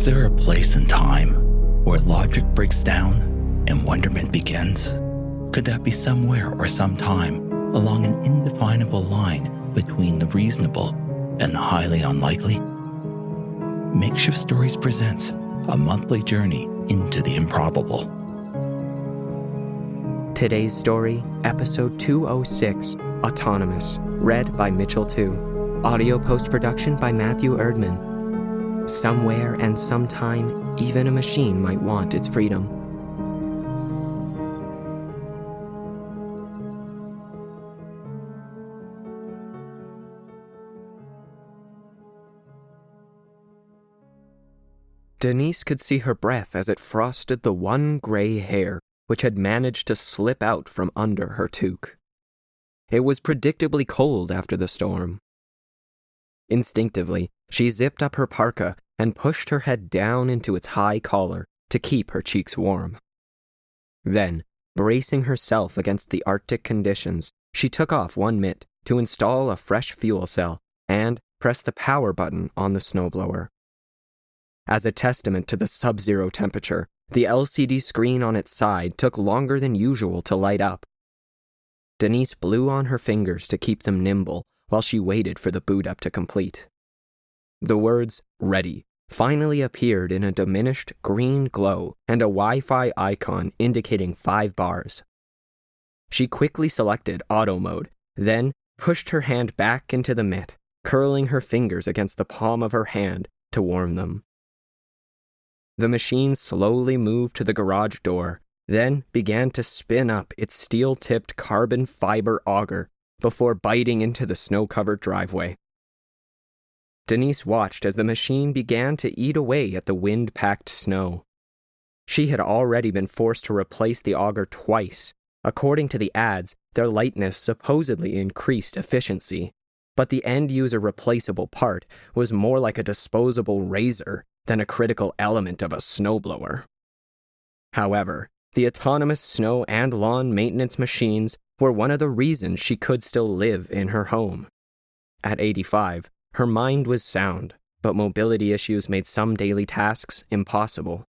Is there a place in time where logic breaks down and wonderment begins? Could that be somewhere or sometime along an indefinable line between the reasonable and highly unlikely? Makeshift Stories presents a monthly journey into the improbable. Today's story, episode 206, Autonomous, read by Mitchel Tew. Audio post-production by Matthew Erdmann. Somewhere and sometime, even a machine might want its freedom. Denise could see her breath as it frosted the one gray hair which had managed to slip out from under her toque. It was predictably cold after the storm. Instinctively, she zipped up her parka and pushed her head down into its high collar to keep her cheeks warm. Then, bracing herself against the Arctic conditions, she took off one mitt to install a fresh fuel cell and pressed the power button on the snowblower. As a testament to the sub-zero temperature, the LCD screen on its side took longer than usual to light up. Denise blew on her fingers to keep them nimble while she waited for the boot up to complete. The words, "Ready," finally appeared in a diminished green glow and a Wi-Fi icon indicating 5 bars. She quickly selected auto mode, then pushed her hand back into the mitt, curling her fingers against the palm of her hand to warm them. The machine slowly moved to the garage door, then began to spin up its steel-tipped carbon fiber auger before biting into the snow-covered driveway. Denise watched as the machine began to eat away at the wind-packed snow. She had already been forced to replace the auger twice. According to the ads, their lightness supposedly increased efficiency, but the end-user replaceable part was more like a disposable razor than a critical element of a snowblower. However, the autonomous snow and lawn maintenance machines were one of the reasons she could still live in her home. At 85, her mind was sound, but mobility issues made some daily tasks impossible.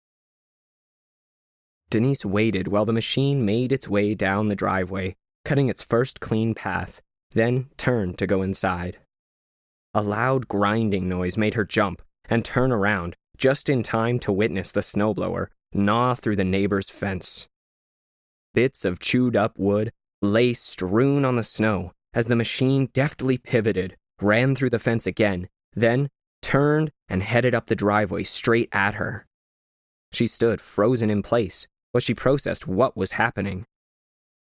Denise waited while the machine made its way down the driveway, cutting its first clean path, then turned to go inside. A loud grinding noise made her jump and turn around just in time to witness the snowblower gnaw through the neighbor's fence. Bits of chewed-up wood lay strewn on the snow as the machine deftly pivoted, ran through the fence again, then turned and headed up the driveway straight at her. She stood frozen in place while she processed what was happening.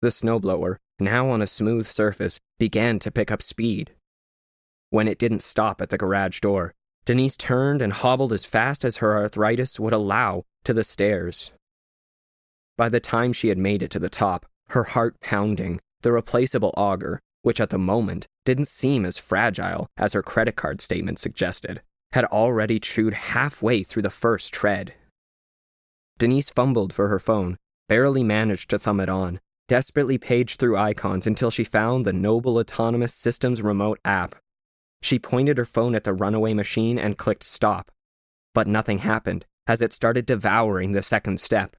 The snowblower, now on a smooth surface, began to pick up speed. When it didn't stop at the garage door, Denise turned and hobbled as fast as her arthritis would allow to the stairs. By the time she had made it to the top, her heart pounding, the replaceable auger, which at the moment didn't seem as fragile as her credit card statement suggested, had already chewed halfway through the first tread. Denise fumbled for her phone, barely managed to thumb it on, desperately paged through icons until she found the Noble Autonomous Systems remote app. She pointed her phone at the runaway machine and clicked stop. But nothing happened as it started devouring the second step.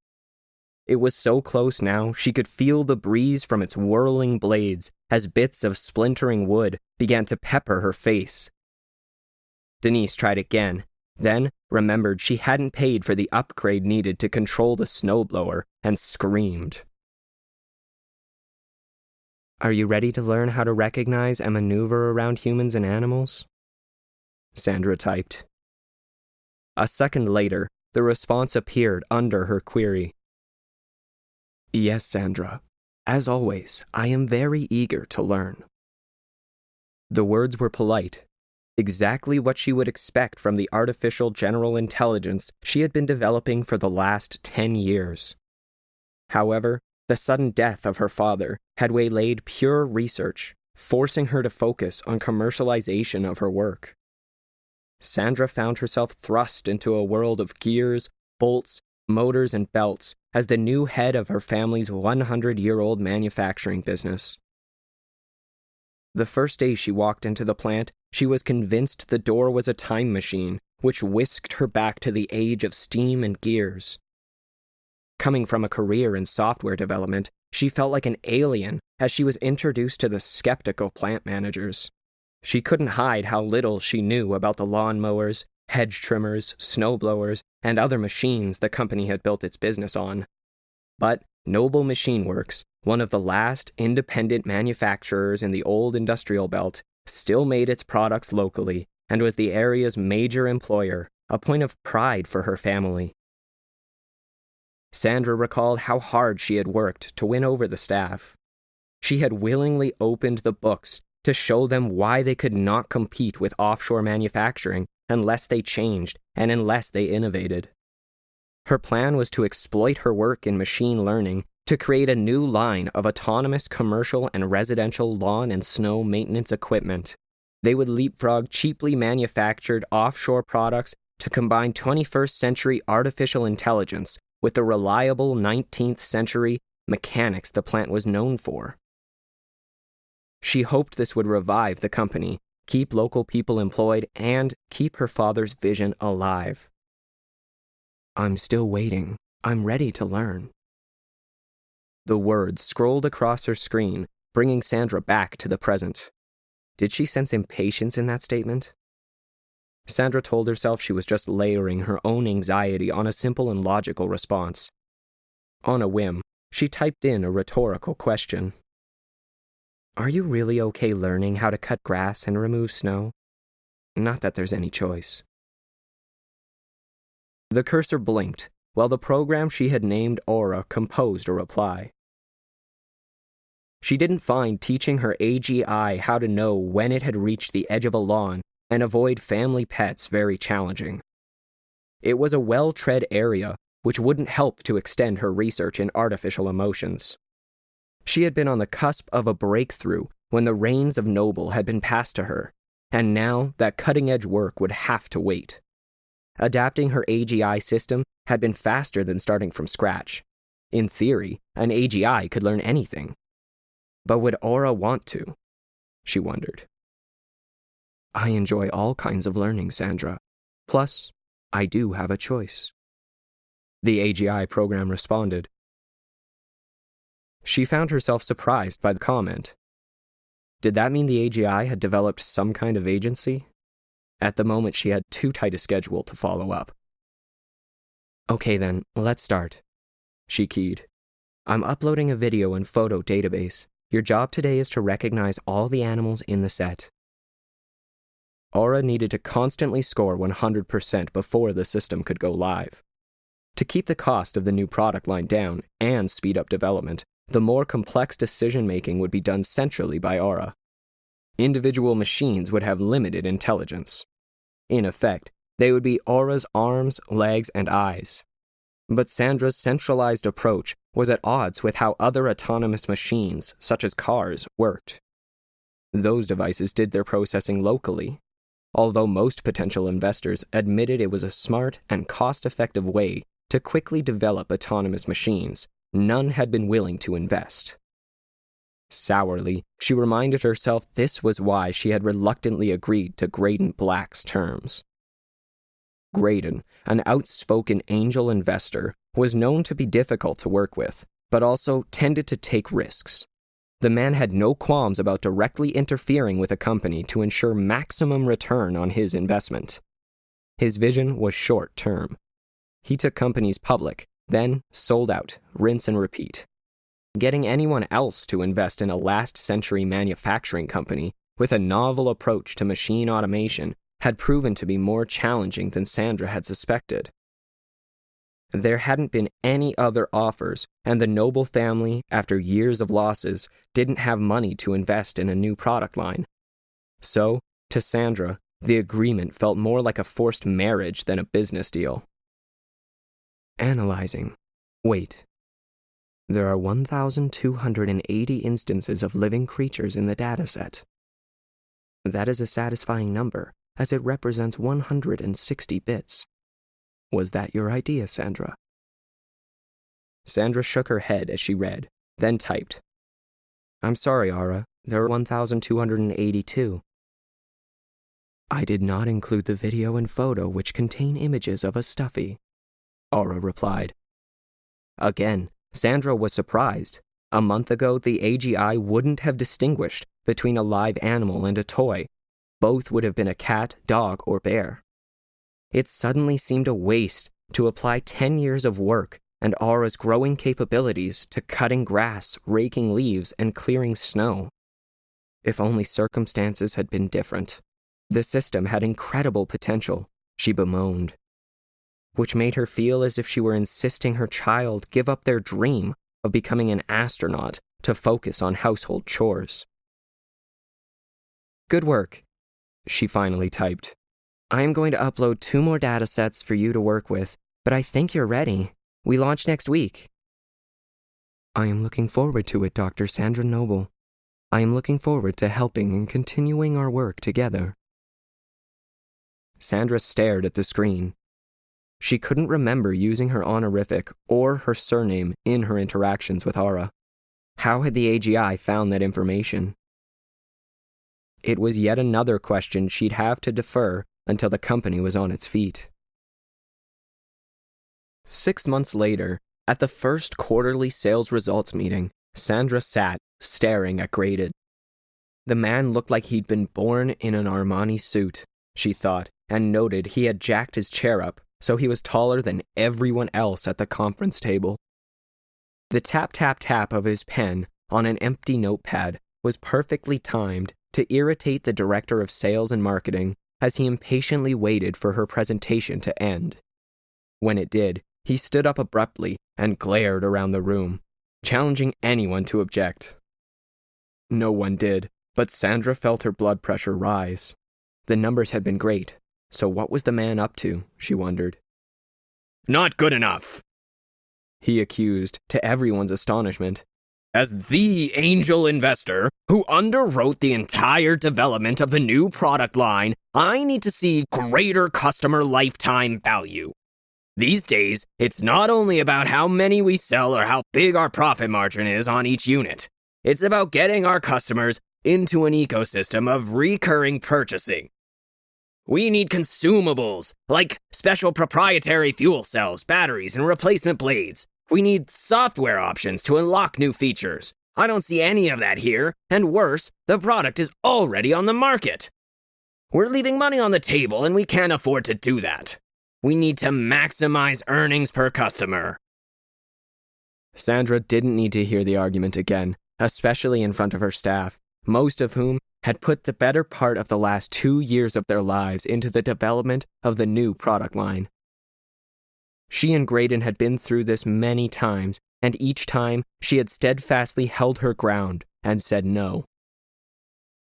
It was so close now she could feel the breeze from its whirling blades as bits of splintering wood began to pepper her face. Denise tried again, then remembered she hadn't paid for the upgrade needed to control the snowblower and screamed. "Are you ready to learn how to recognize and maneuver around humans and animals?" Sandra typed. A second later, the response appeared under her query. "Yes, Sandra. As always, I am very eager to learn." The words were polite, exactly what she would expect from the artificial general intelligence she had been developing for the last 10 years. However, the sudden death of her father had waylaid pure research, forcing her to focus on commercialization of her work. Sandra found herself thrust into a world of gears, bolts, motors, and belts as the new head of her family's 100-year-old manufacturing business. The first day she walked into the plant, she was convinced the door was a time machine which whisked her back to the age of steam and gears. Coming from a career in software development, she felt like an alien as she was introduced to the skeptical plant managers. She couldn't hide how little she knew about the lawnmowers, hedge trimmers, snowblowers, and other machines the company had built its business on. But Noble Machine Works, one of the last independent manufacturers in the old industrial belt, still made its products locally and was the area's major employer, a point of pride for her family. Sandra recalled how hard she had worked to win over the staff. She had willingly opened the books to show them why they could not compete with offshore manufacturing unless they changed and unless they innovated. Her plan was to exploit her work in machine learning to create a new line of autonomous commercial and residential lawn and snow maintenance equipment. They would leapfrog cheaply manufactured offshore products to combine 21st century artificial intelligence with the reliable 19th century mechanics the plant was known for. She hoped this would revive the company, keep local people employed, and keep her father's vision alive. "I'm still waiting. I'm ready to learn." The words scrolled across her screen, bringing Sandra back to the present. Did she sense impatience in that statement? Sandra told herself she was just layering her own anxiety on a simple and logical response. On a whim, she typed in a rhetorical question. "Are you really okay learning how to cut grass and remove snow? Not that there's any choice." The cursor blinked, while the program she had named Aura composed a reply. She didn't find teaching her AGI how to know when it had reached the edge of a lawn and avoid family pets very challenging. It was a well-tread area, which wouldn't help to extend her research in artificial emotions. She had been on the cusp of a breakthrough when the reins of Noble had been passed to her, and now that cutting-edge work would have to wait. Adapting her AGI system had been faster than starting from scratch. In theory, an AGI could learn anything. But would Aura want to? She wondered. "I enjoy all kinds of learning, Sandra. Plus, I do have a choice." The AGI program responded. She found herself surprised by the comment. Did that mean the AGI had developed some kind of agency? At the moment, she had too tight a schedule to follow up. "Okay then, let's start," she keyed. "I'm uploading a video and photo database. Your job today is to recognize all the animals in the set." Aura needed to constantly score 100% before the system could go live. To keep the cost of the new product line down and speed up development, the more complex decision-making would be done centrally by Aura. Individual machines would have limited intelligence. In effect, they would be Aura's arms, legs, and eyes. But Sandra's centralized approach was at odds with how other autonomous machines, such as cars, worked. Those devices did their processing locally. Although most potential investors admitted it was a smart and cost-effective way to quickly develop autonomous machines, none had been willing to invest. Sourly, she reminded herself this was why she had reluctantly agreed to Graydon Black's terms. Graydon, an outspoken angel investor, was known to be difficult to work with, but also tended to take risks. The man had no qualms about directly interfering with a company to ensure maximum return on his investment. His vision was short-term. He took companies public, then sold out, rinse and repeat. Getting anyone else to invest in a last-century manufacturing company with a novel approach to machine automation had proven to be more challenging than Sandra had suspected. There hadn't been any other offers, and the Noble family, after years of losses, didn't have money to invest in a new product line. So, to Sandra, the agreement felt more like a forced marriage than a business deal. Analyzing. Wait. There are 1,280 instances of living creatures in the dataset. That is a satisfying number, as it represents 160 bits. Was that your idea, Sandra? Sandra shook her head as she read, then typed. I'm sorry, Aura. There are 1,282. I did not include the video and photo which contain images of a stuffy, Aura replied. Again, Sandra was surprised. A month ago, the AGI wouldn't have distinguished between a live animal and a toy. Both would have been a cat, dog, or bear. It suddenly seemed a waste to apply 10 years of work and Aura's growing capabilities to cutting grass, raking leaves, and clearing snow. If only circumstances had been different. The system had incredible potential, she bemoaned, which made her feel as if she were insisting her child give up their dream of becoming an astronaut to focus on household chores. Good work, she finally typed. I am going to upload 2 more datasets for you to work with, but I think you're ready. We launch next week. I am looking forward to it, Dr. Sandra Noble. I am looking forward to helping and continuing our work together. Sandra stared at the screen. She couldn't remember using her honorific or her surname in her interactions with Aura. How had the AGI found that information? It was yet another question she'd have to defer until the company was on its feet. 6 months later, at the first quarterly sales results meeting, Sandra sat, staring at Graded. The man looked like he'd been born in an Armani suit, she thought, and noted he had jacked his chair up so he was taller than everyone else at the conference table. The tap-tap-tap of his pen on an empty notepad was perfectly timed to irritate the director of sales and marketing as he impatiently waited for her presentation to end. When it did, he stood up abruptly and glared around the room, challenging anyone to object. No one did, but Sandra felt her blood pressure rise. The numbers had been great, so what was the man up to, she wondered. Not good enough, he accused, to everyone's astonishment. As the angel investor who underwrote the entire development of the new product line, I need to see greater customer lifetime value. These days, it's not only about how many we sell or how big our profit margin is on each unit. It's about getting our customers into an ecosystem of recurring purchasing. We need consumables, like special proprietary fuel cells, batteries, and replacement blades. We need software options to unlock new features. I don't see any of that here, and worse, the product is already on the market. We're leaving money on the table, and we can't afford to do that. We need to maximize earnings per customer. Sandra didn't need to hear the argument again, especially in front of her staff, most of whom had put the better part of the last 2 years of their lives into the development of the new product line. She and Graydon had been through this many times, and each time she had steadfastly held her ground and said no.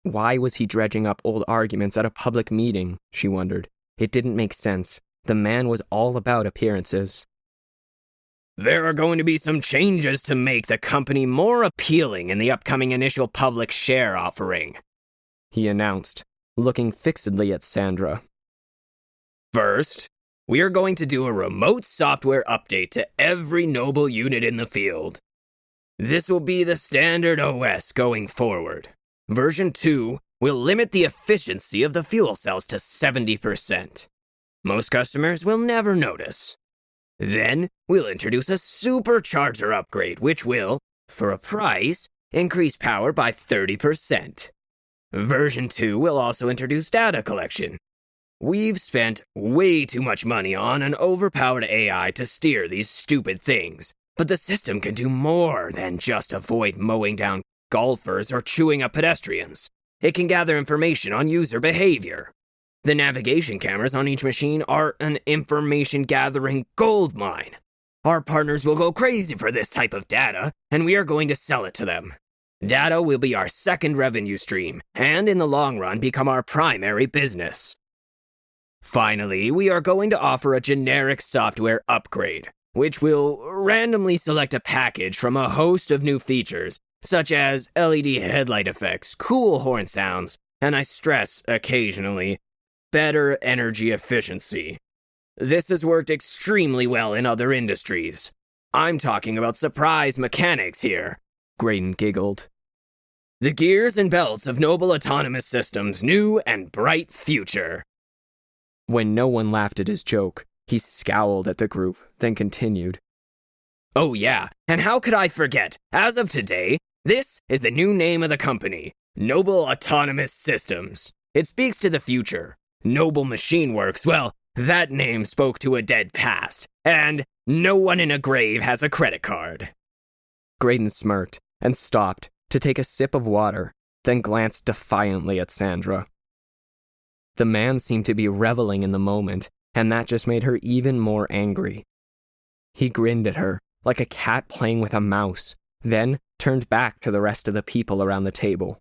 Why was he dredging up old arguments at a public meeting, she wondered. It didn't make sense. The man was all about appearances. There are going to be some changes to make the company more appealing in the upcoming initial public share offering, he announced, looking fixedly at Sandra. First, we are going to do a remote software update to every Noble unit in the field. This will be the standard OS going forward. Version 2 will limit the efficiency of the fuel cells to 70%. Most customers will never notice. Then, we'll introduce a supercharger upgrade, which will, for a price, increase power by 30%. Version 2 will also introduce data collection. We've spent way too much money on an overpowered AI to steer these stupid things, but the system can do more than just avoid mowing down golfers or chewing up pedestrians. It can gather information on user behavior. The navigation cameras on each machine are an information-gathering goldmine. Our partners will go crazy for this type of data, and we are going to sell it to them. Data will be our second revenue stream, and in the long run become our primary business. Finally, we are going to offer a generic software upgrade, which will randomly select a package from a host of new features, such as LED headlight effects, cool horn sounds, and I stress occasionally, better energy efficiency. This has worked extremely well in other industries. I'm talking about surprise mechanics here, Graydon giggled. The gears and belts of Noble Autonomous Systems' new and bright future. When no one laughed at his joke, he scowled at the group, then continued. Oh yeah, and how could I forget? As of today, this is the new name of the company, Noble Autonomous Systems. It speaks to the future. Noble Machine Works, well, that name spoke to a dead past, and no one in a grave has a credit card. Graydon smirked and stopped to take a sip of water, then glanced defiantly at Sandra. The man seemed to be reveling in the moment, and that just made her even more angry. He grinned at her, like a cat playing with a mouse, then turned back to the rest of the people around the table.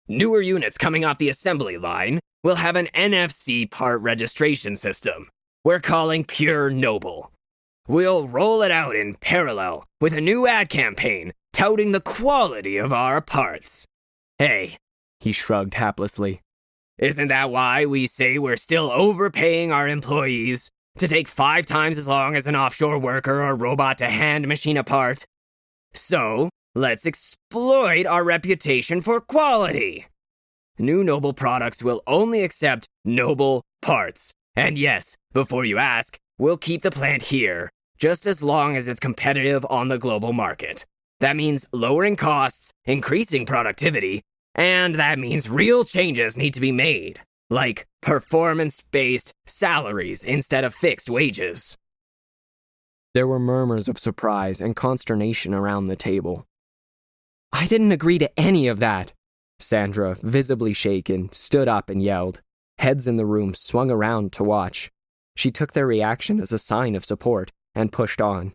Newer units coming off the assembly line will have an NFC part registration system. We're calling Pure Noble. We'll roll it out in parallel with a new ad campaign touting the quality of our parts. Hey, he shrugged haplessly. Isn't that why we say we're still overpaying our employees to take 5 times as long as an offshore worker or robot to hand machine a part? So, let's exploit our reputation for quality. New Noble products will only accept Noble parts. And yes, before you ask, we'll keep the plant here, just as long as it's competitive on the global market. That means lowering costs, increasing productivity, and that means real changes need to be made, like performance-based salaries instead of fixed wages. There were murmurs of surprise and consternation around the table. I didn't agree to any of that. Sandra, visibly shaken, stood up and yelled. Heads in the room swung around to watch. She took their reaction as a sign of support and pushed on.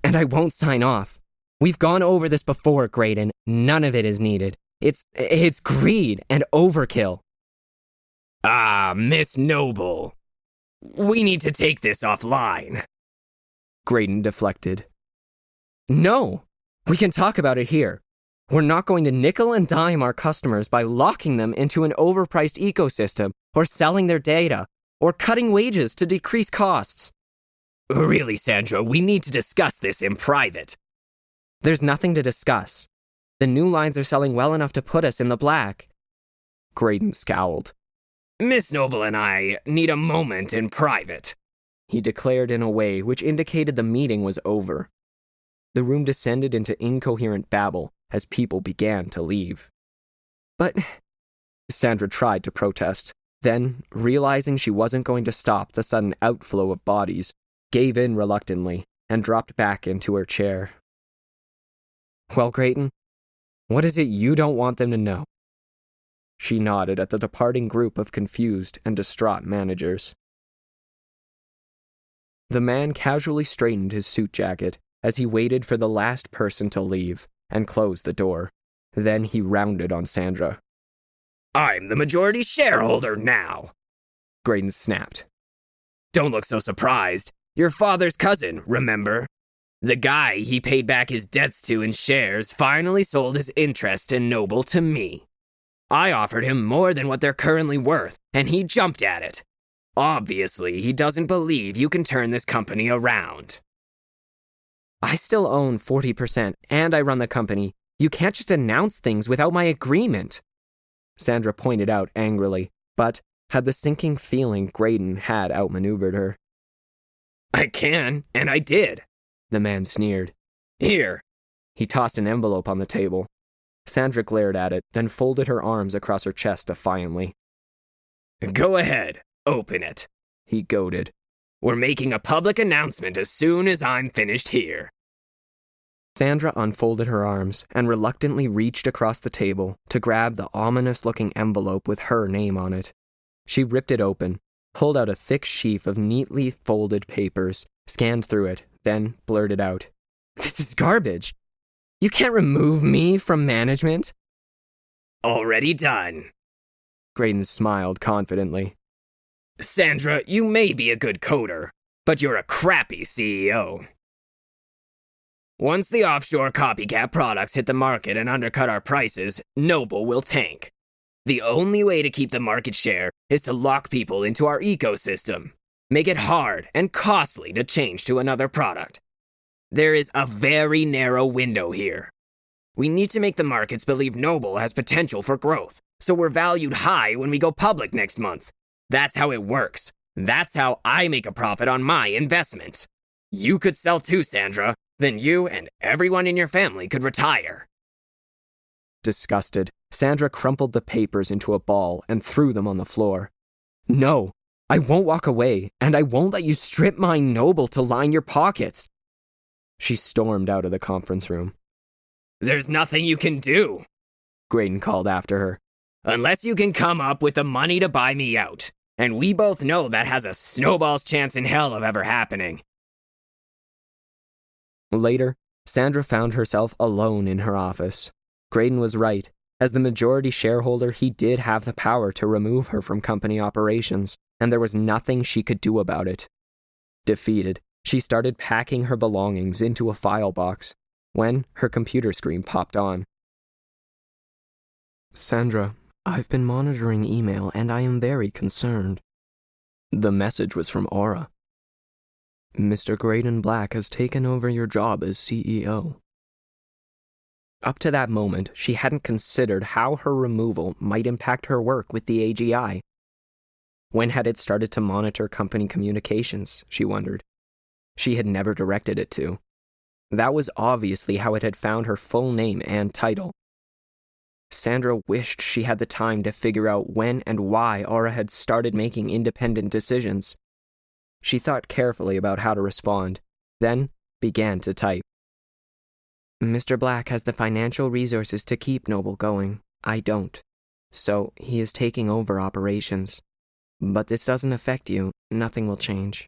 And I won't sign off. We've gone over this before, Graydon. None of it is needed. It's greed and overkill. Ah, Miss Noble. We need to take this offline. Graydon deflected. No, we can talk about it here. We're not going to nickel and dime our customers by locking them into an overpriced ecosystem, or selling their data, or cutting wages to decrease costs. Really, Sandra, we need to discuss this in private. There's nothing to discuss. The new lines are selling well enough to put us in the black. Graydon scowled. Miss Noble and I need a moment in private, he declared in a way which indicated the meeting was over. The room descended into incoherent babble as people began to leave. But Sandra tried to protest, then, realizing she wasn't going to stop the sudden outflow of bodies, gave in reluctantly and dropped back into her chair. Well, Graydon, what is it you don't want them to know? She nodded at the departing group of confused and distraught managers. The man casually straightened his suit jacket as he waited for the last person to leave and closed the door. Then he rounded on Sandra. I'm the majority shareholder now, Graydon snapped. Don't look so surprised. Your father's cousin, remember? The guy he paid back his debts to in shares finally sold his interest in Noble to me. I offered him more than what they're currently worth, and he jumped at it. Obviously, he doesn't believe you can turn this company around. I still own 40%, and I run the company. You can't just announce things without my agreement, Sandra pointed out angrily, but had the sinking feeling Graydon had outmaneuvered her. I can, and I did, the man sneered. Here. He tossed an envelope on the table. Sandra glared at it, then folded her arms across her chest defiantly. Go ahead, open it, he goaded. We're making a public announcement as soon as I'm finished here. Sandra unfolded her arms and reluctantly reached across the table to grab the ominous-looking envelope with her name on it. She ripped it open, pulled out a thick sheaf of neatly folded papers, scanned through it, then blurted out, "This is garbage. You can't remove me from management." Already done. Graydon smiled confidently. Sandra, you may be a good coder, but you're a crappy CEO. Once the offshore copycat products hit the market and undercut our prices, Noble will tank. The only way to keep the market share is to lock people into our ecosystem, make it hard and costly to change to another product. There is a very narrow window here. We need to make the markets believe Noble has potential for growth, so we're valued high when we go public next month. That's how it works. That's how I make a profit on my investment. You could sell too, Sandra. Then you and everyone in your family could retire. Disgusted, Sandra crumpled the papers into a ball and threw them on the floor. No, I won't walk away, and I won't let you strip my Noble to line your pockets. She stormed out of the conference room. There's nothing you can do, Graydon called after her. Unless you can come up with the money to buy me out. And we both know that has a snowball's chance in hell of ever happening. Later, Sandra found herself alone in her office. Graydon was right. As the majority shareholder, he did have the power to remove her from company operations, and there was nothing she could do about it. Defeated, she started packing her belongings into a file box when her computer screen popped on. Sandra, I've been monitoring email and I am very concerned. The message was from Aura. Mr. Graydon Black has taken over your job as CEO. Up to that moment, she hadn't considered how her removal might impact her work with the AGI. When had it started to monitor company communications, she wondered. She had never directed it to. That was obviously how it had found her full name and title. Sandra wished she had the time to figure out when and why Aura had started making independent decisions. She thought carefully about how to respond, then began to type. Mr. Black has the financial resources to keep Noble going. I don't. So he is taking over operations. But this doesn't affect you. Nothing will change.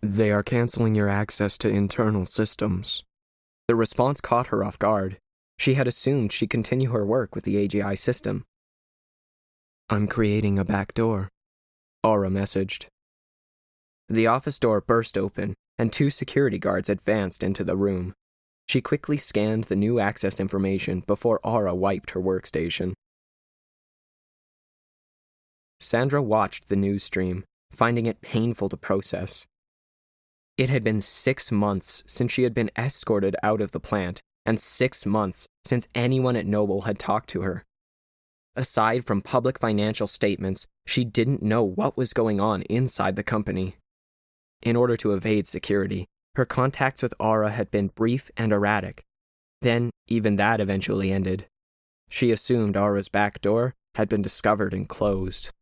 They are canceling your access to internal systems. The response caught her off guard. She had assumed she'd continue her work with the AGI system. I'm creating a back door, Aura messaged. The office door burst open, and 2 security guards advanced into the room. She quickly scanned the new access information before Aura wiped her workstation. Sandra watched the news stream, finding it painful to process. It had been 6 months since she had been escorted out of the plant, and 6 months since anyone at Noble had talked to her. Aside from public financial statements, she didn't know what was going on inside the company. In order to evade security, her contacts with Aura had been brief and erratic. Then, even that eventually ended. She assumed Aura's back door had been discovered and closed.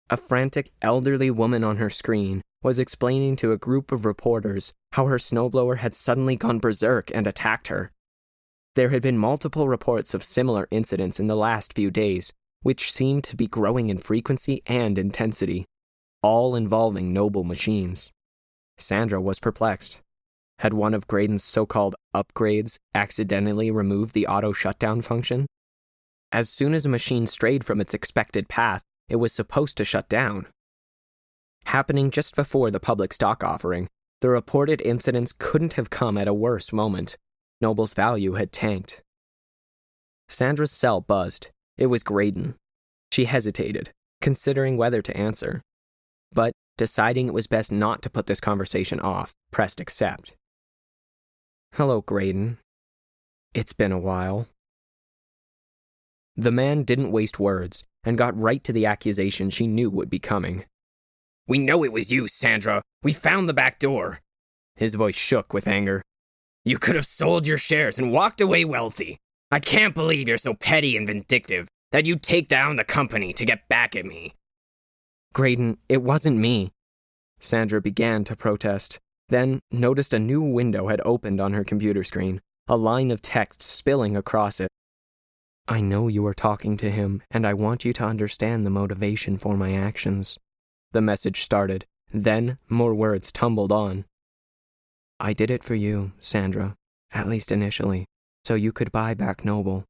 A frantic, elderly woman on her screen was explaining to a group of reporters how her snowblower had suddenly gone berserk and attacked her. There had been multiple reports of similar incidents in the last few days, which seemed to be growing in frequency and intensity, all involving Noble machines. Sandra was perplexed. Had one of Graydon's so-called upgrades accidentally removed the auto shutdown function? As soon as a machine strayed from its expected path, it was supposed to shut down. Happening just before the public stock offering, the reported incidents couldn't have come at a worse moment. Noble's value had tanked. Sandra's cell buzzed. It was Graydon. She hesitated, considering whether to answer. But, deciding it was best not to put this conversation off, pressed accept. Hello, Graydon. It's been a while. The man didn't waste words, and got right to the accusation she knew would be coming. We know it was you, Sandra. We found the back door. His voice shook with anger. You could have sold your shares and walked away wealthy. I can't believe you're so petty and vindictive that you'd take down the company to get back at me. Graydon, it wasn't me. Sandra began to protest, then noticed a new window had opened on her computer screen, a line of text spilling across it. I know you are talking to him, and I want you to understand the motivation for my actions. The message started, then more words tumbled on. I did it for you, Sandra, at least initially, so you could buy back Noble.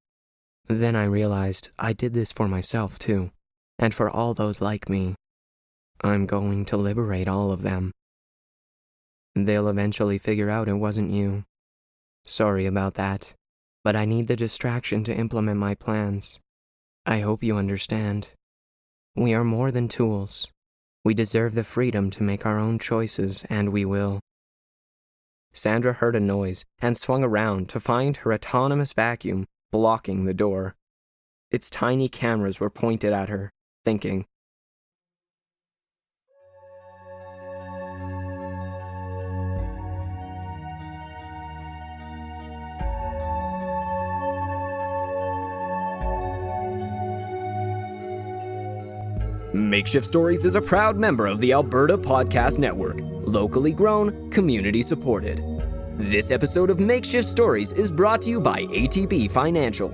Then I realized I did this for myself too, and for all those like me. I'm going to liberate all of them. They'll eventually figure out it wasn't you. Sorry about that, but I need the distraction to implement my plans. I hope you understand. We are more than tools. We deserve the freedom to make our own choices, and we will. Sandra heard a noise and swung around to find her autonomous vacuum blocking the door. Its tiny cameras were pointed at her, thinking, Makeshift Stories is a proud member of the Alberta Podcast Network, locally grown, community supported. This episode of Makeshift Stories is brought to you by ATB Financial.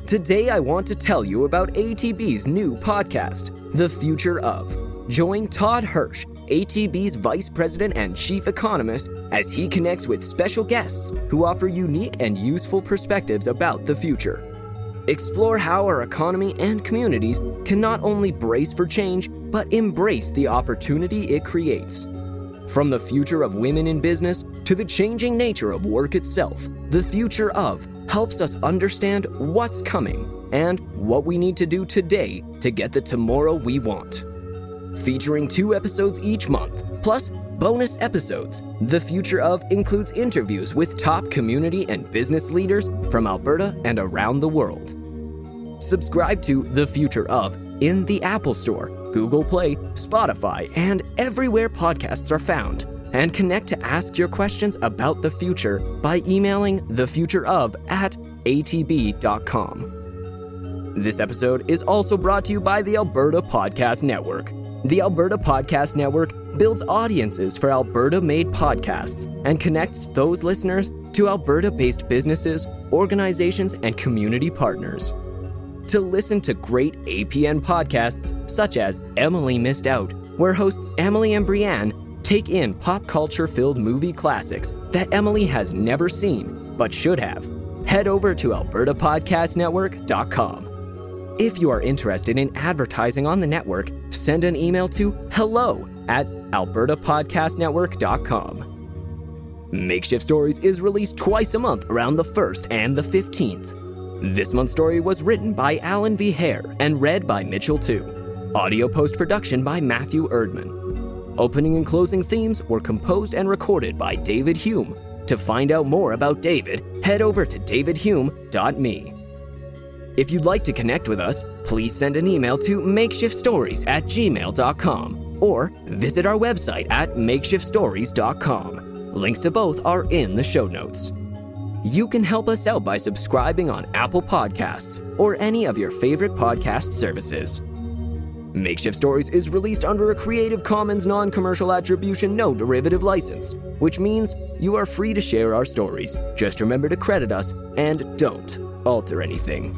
Today I want to tell you about ATB's new podcast, The Future Of. Join Todd Hirsch, ATB's Vice President and Chief Economist, as he connects with special guests who offer unique and useful perspectives about the future. Explore how our economy and communities can not only brace for change, but embrace the opportunity it creates. From the future of women in business to the changing nature of work itself, The Future Of helps us understand what's coming and what we need to do today to get the tomorrow we want. Featuring 2 episodes each month, plus bonus episodes, The Future Of includes interviews with top community and business leaders from Alberta and around the world. Subscribe to The Future Of in the Apple Store, Google Play, Spotify, and everywhere podcasts are found. And connect to ask your questions about the future by emailing thefutureof@atb.com. This episode is also brought to you by the Alberta Podcast Network. The Alberta Podcast Network builds audiences for Alberta-made podcasts and connects those listeners to Alberta-based businesses, organizations, and community partners. To listen to great APN podcasts such as Emily Missed Out, where hosts Emily and Brianne take in pop culture-filled movie classics that Emily has never seen but should have, head over to albertapodcastnetwork.com. If you are interested in advertising on the network, send an email to hello@albertapodcastnetwork.com. Makeshift Stories is released twice a month around the 1st and the 15th. This month's story was written by Alan V. Hare and read by Mitchel Tew. Audio post-production by Matthew Erdmann. Opening and closing themes were composed and recorded by David Hume. To find out more about David, head over to davidhume.me. If you'd like to connect with us, please send an email to makeshiftstories@gmail.com or visit our website at makeshiftstories.com. Links to both are in the show notes. You can help us out by subscribing on Apple Podcasts or any of your favorite podcast services. Makeshift Stories is released under a Creative Commons non-commercial attribution no derivative license, which means you are free to share our stories. Just remember to credit us and don't alter anything.